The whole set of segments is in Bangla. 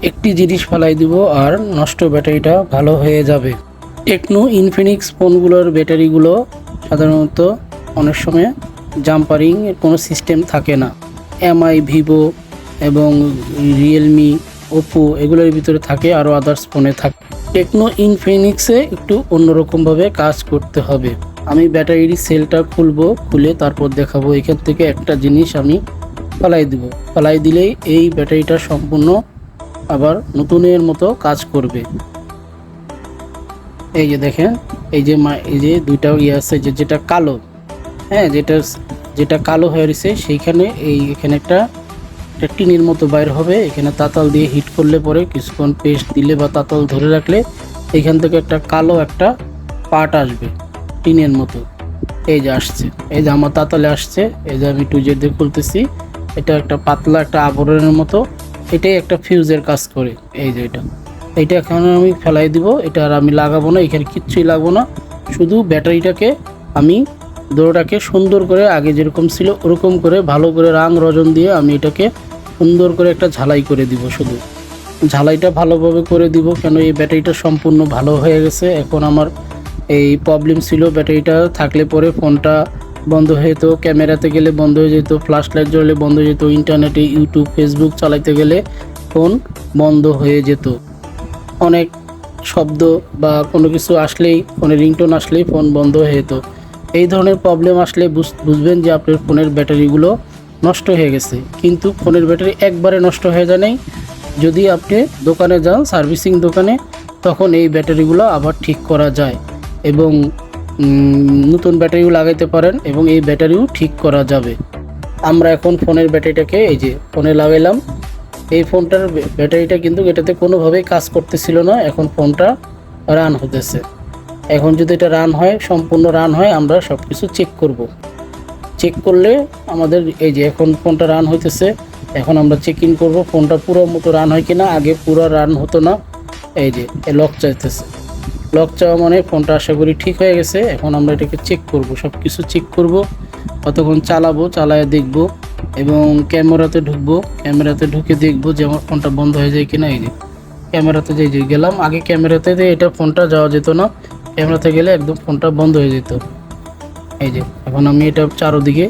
একটি জিনিস ফেলাই দিব আর নষ্ট ব্যাটারিটা ভালো হয়ে যাবে। টেকনো ইনফিনিক্স ফোনগুলোর ব্যাটারিগুলো সাধারণত অনেক সময় জাম্পারিং এর কোনো সিস্টেম থাকে না। এমআই, ভিভো এবং রিয়েলমি, ওপো এগুলোর ভিতরে থাকে, আরও আদার্স ফোনে থাকে। টেকনো ইনফিনিক্সে একটু অন্যরকমভাবে কাজ করতে হবে। আমি ব্যাটারির সেলটা খুলবো, খুলে তারপর দেখাবো। এখান থেকে একটা জিনিস আমি ফেলাই দিব, ফেলাই দিলেই এই ব্যাটারিটা সম্পূর্ণ আবার নতুনের মতো কাজ করবে। এই যে দেখেন, এই যে দুইটা আছে, যেটা কালো, হ্যাঁ, যেটা কালো হয়ে রয়েছে সেইখানে এখানে একটা টিনের মতো বাইর হবে। এখানে তাতাল দিয়ে হিট করলে পরে কিছুক্ষণ পেস্ট দিলে বা তাতাল ধরে রাখলে এখান থেকে একটা কালো একটা পার্ট আসবে টিনের মতো। এই যে আসছে, এই যে আমার তাতালে আসছে। এই যে আমি 2Z দিয়ে খুলতেছি, এটা একটা পাতলা একটা আবরণের মতো। এটাই একটা ফিউজের কাজ করে। এই যে এটা এখন আমি ফেলাই দিব। এটা আর আমি লাগাবো না, এখানে কিচ্ছুই লাগবো না। শুধু ব্যাটারিটাকে আমি দোটাকে সুন্দর করে আগে যেরকম ছিল ওরকম করে ভালো করে রাং রজন দিয়ে আমি এটাকে সুন্দর করে একটা ঝালাই করে দিব। শুধু ঝালাইটা ভালোভাবে করে দিব, কেন এই ব্যাটারিটা সম্পূর্ণ ভালো হয়ে গেছে। এখন আমার এই প্রবলেম ছিল, ব্যাটারিটা থাকলে পরে ফোনটা বন্ধ হয়ে যেত, ক্যামেরাতে গেলে বন্ধ হয়ে যেত, ফ্ল্যাশ লাইট জ্বলে বন্ধ হয়ে যেত, ইন্টারনেটে ইউটিউব ফেসবুক চালাইতে গেলে ফোন বন্ধ হয়ে যেত। অনেক শব্দ বা কোনো কিছু আসলেই, ফোনের রিংটোন আসলেই ফোন বন্ধ হয়ে যেত। এই ধরনের প্রবলেম আসলে বুঝবেন যে আপনার ফোনের ব্যাটারিগুলো নষ্ট হয়ে গেছে। কিন্তু ফোনের ব্যাটারি একবারে নষ্ট হয়ে যায় নাই। যদি আপনি দোকানে যান, সার্ভিসিং দোকানে, তখন এই ব্যাটারিগুলো আবার ঠিক করা যায় এবং নতুন ব্যাটারিও লাগাইতে পারেন এবং এই ব্যাটারিও ঠিক করা যাবে। আমরা এখন ফোনের ব্যাটারিটাকে এই যে ফোনে লাগাইলাম। এই ফোনটার ব্যাটারিটা কিন্তু এটাতে কোনোভাবেই কাজ করতেছিল না। এখন ফোনটা রান হতেছে। এখন যদি এটা রান হয়, সম্পূর্ণ রান হয়, আমরা সব কিছু চেক করব। চেক করলে আমাদের এই যে এখন ফোনটা রান হইতেছে। এখন আমরা চেক ইন করবো ফোনটা পুরো মতো রান হয় কিনা। আগে পুরো রান হতো না। এই যে লক চাইতেছে, লক চাওয়া মানে ফোনটা আশা করি ঠিক হয়ে গেছে। এখন আমরা এটাকে চেক করব, সব কিছু চেক করব, কতক্ষণ চালাবো, চালায় দেখব এবং ক্যামেরাতে ঢুকবো। ক্যামেরাতে ঢুকে দেখব যে আমার ফোনটা বন্ধ হয়ে যায় কিনা। এই যে ক্যামেরাতে যে গেলাম, আগে ক্যামেরাতে এটা ফোনটা যাওয়া যেত না, ক্যামেরাতে গেলে একদম ফোনটা বন্ধ হয়ে যেত। এই যে এখন আমি এটা চারোদিকে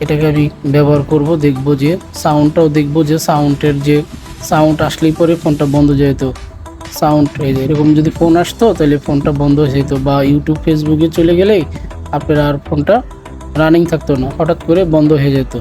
এটাকে আমি ব্যবহার করব, দেখব যে সাউন্ডটাও দেখব, যে সাউন্ডের যে সাউন্ড আসলেই পরে ফোনটা বন্ধ হয়ে যেত। সাউন্ড এই যে এরকম যদি ফোন আসতো তাহলে ফোনটা বন্ধ হয়ে যেত, বা ইউটিউব ফেসবুকে চলে গেলেই আপনার আর ফোনটা রানিং থাকতো না, হঠাৎ করে বন্ধ হয়ে যেত।